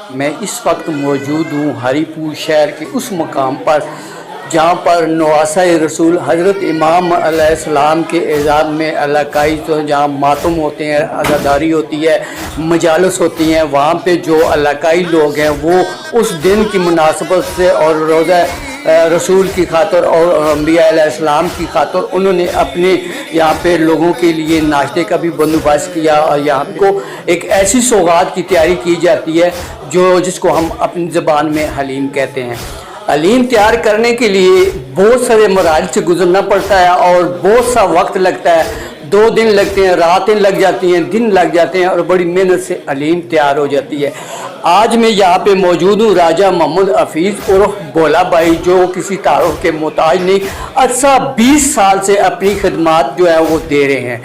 میں اس وقت موجود ہوں ہری پور شہر کے اس مقام پر جہاں پر نواسہ رسول حضرت امام علیہ السلام کے اعزاز میں علاقائی تو جہاں ماتم ہوتے ہیں، عزاداری ہوتی ہے، مجالس ہوتی ہیں، وہاں پہ جو علاقائی لوگ ہیں وہ اس دن کی مناسبت سے اور روزہ رسول کی خاطر اور انبیاء علیہ السلام کی خاطر انہوں نے اپنے یہاں پہ لوگوں کے لیے ناشتے کا بھی بندوبست کیا، اور یہاں کو ایک ایسی سوغات کی تیاری کی جاتی ہے جس کو ہم اپنی زبان میں حلیم کہتے ہیں۔ حلیم تیار کرنے کے لیے بہت سارے مراحل سے گزرنا پڑتا ہے اور بہت سا وقت لگتا ہے، 2 دن لگتے ہیں، راتیں لگ جاتی ہیں، دن لگ جاتے ہیں، اور بڑی محنت سے حلیم تیار ہو جاتی ہے۔ آج میں یہاں پہ موجود ہوں راجہ محمدحفیظ عرف بھولا بھائی، جو کسی تعارف کے محتاج نہیں، عرصہ 20 سال سے اپنی خدمات جو ہے وہ دے رہے ہیں۔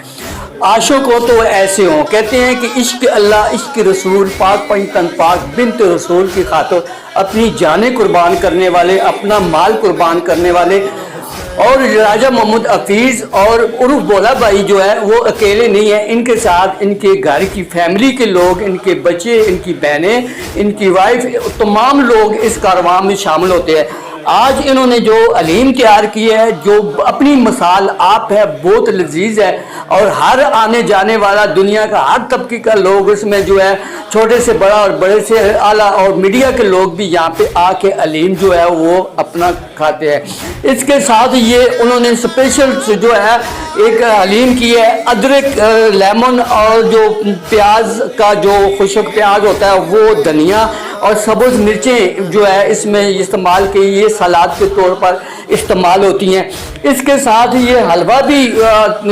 عاشق ہو تو ایسے ہوں، کہتے ہیں کہ عشق اللہ عشق رسول، پاک پنجتن پاک بنت رسول کی خاطر اپنی جانیں قربان کرنے والے، اپنا مال قربان کرنے والے۔ اور راجہ محمدحفیظ اور عرف بھولا بھائی جو ہے وہ اکیلے نہیں ہیں، ان کے ساتھ ان کے گھر کی فیملی کے لوگ، ان کے بچے، ان کی بہنیں، ان کی وائف، تمام لوگ اس کارواں میں شامل ہوتے ہیں۔ آج انہوں نے جو حلیم تیار کی ہے، جو اپنی مثال آپ ہے، بہت لذیذ ہے، اور ہر آنے جانے والا دنیا کا ہر طبقے کا لوگ اس میں جو ہے، چھوٹے سے بڑا اور بڑے سے اعلیٰ، اور میڈیا کے لوگ بھی یہاں پہ آ کے حلیم جو ہے وہ اپنا کھاتے ہیں۔ اس کے ساتھ یہ انہوں نے اسپیشل جو ہے ایک حلیم کی ہے، ادرک، لیمن اور جو پیاز کا جو خشک پیاز ہوتا ہے وہ، دھنیا اور سبز مرچیں جو ہے اس میں استعمال کی، یہ سلاد کے طور پر استعمال ہوتی ہیں۔ اس کے ساتھ یہ حلوہ بھی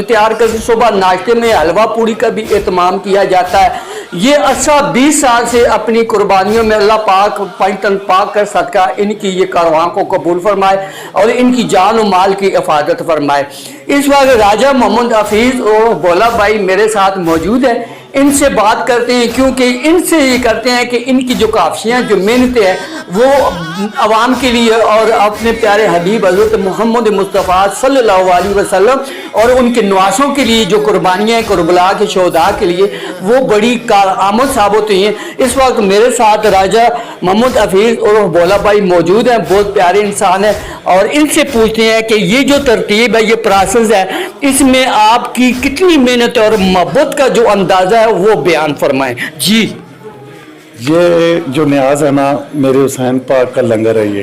تیار کر، صبح ناشتے میں حلوہ پوڑی کا بھی اہتمام کیا جاتا ہے۔ یہ عرصہ 20 سال سے اپنی قربانیوں میں اللہ پاک پنجتن پاک کا صدقہ ان کی یہ کارواں کو قبول فرمائے اور ان کی جان و مال کی حفاظت فرمائے۔ اس وقت راجہ محمدحفیظ اور بھولا بھائی میرے ساتھ موجود ہیں، ان سے بات کرتے ہیں، کیونکہ ان سے یہ کرتے ہیں کہ ان کی جو کافشیاں، جو محنتیں ہیں، وہ عوام کے لیے اور اپنے پیارے حبیب حضرت محمد مصطفیٰ صلی اللہ علیہ وسلم اور ان کے نواسوں کے لیے جو قربانیاں ہیں کربلا کے شہداء کے لیے، وہ بڑی کارآمد ثابت ہوئی ہیں۔ اس وقت میرے ساتھ راجہ محمدحفیظ اور بھولا بھائی موجود ہیں، بہت پیارے انسان ہیں، اور ان سے پوچھتے ہیں کہ یہ جو ترتیب ہے، یہ پروسیس ہے، اس میں آپ کی کتنی محنت اور محبت کا جو اندازہ ہے وہ بیان فرمائیں۔ جی، یہ جو نیاز ہے نا، میرے حسین پاک کا لنگر ہے، یہ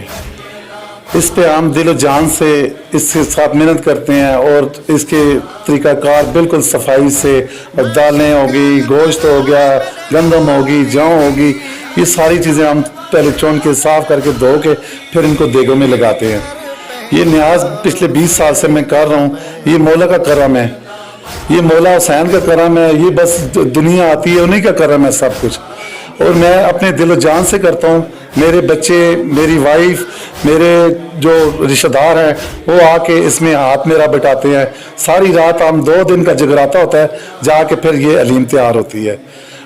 اس پہ ہم دل و جان سے اس کے ساتھ محنت کرتے ہیں، اور اس کے طریقہ کار بالکل صفائی سے، اور دالیں ہوگی، گوشت ہو گیا، گندم ہوگی، جو ہوگی، یہ ساری چیزیں ہم پہلے چون کے صاف کر کے دھو کے پھر ان کو دیگوں میں لگاتے ہیں۔ یہ نیاز پچھلے 20 سال سے میں کر رہا ہوں، یہ مولا کا کرم ہے، یہ مولا حسین کا کرم ہے، یہ بس دنیا آتی ہے انہی کا کرم ہے سب کچھ، اور میں اپنے دل و جان سے کرتا ہوں۔ میرے بچے، میری وائف، میرے جو رشتہ دار ہیں وہ آ کے اس میں ہاتھ میرا بٹاتے ہیں، ساری رات ہم 2 دن کا جگراتا ہوتا ہے، جا کے پھر یہ حلیم تیار ہوتی ہے۔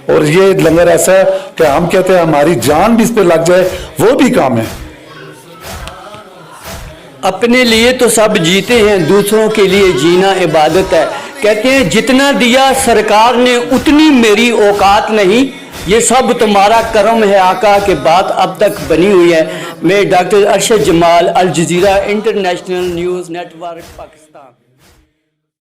اور یہ لنگر ایسا ہے کہ ہم کہتے ہیں ہماری جان بھی اس پہ لگ جائے وہ بھی کام ہے۔ اپنے لیے تو سب جیتے ہیں، دوسروں کے لیے جینا عبادت ہے۔ کہتے ہیں جتنا دیا سرکار نے اتنی میری اوقات نہیں، یہ سب تمہارا کرم ہے آقا، کہ بات اب تک بنی ہوئی ہے۔ میں doctor Arshad Jamal, Al Jazeera international news network, Pakistan.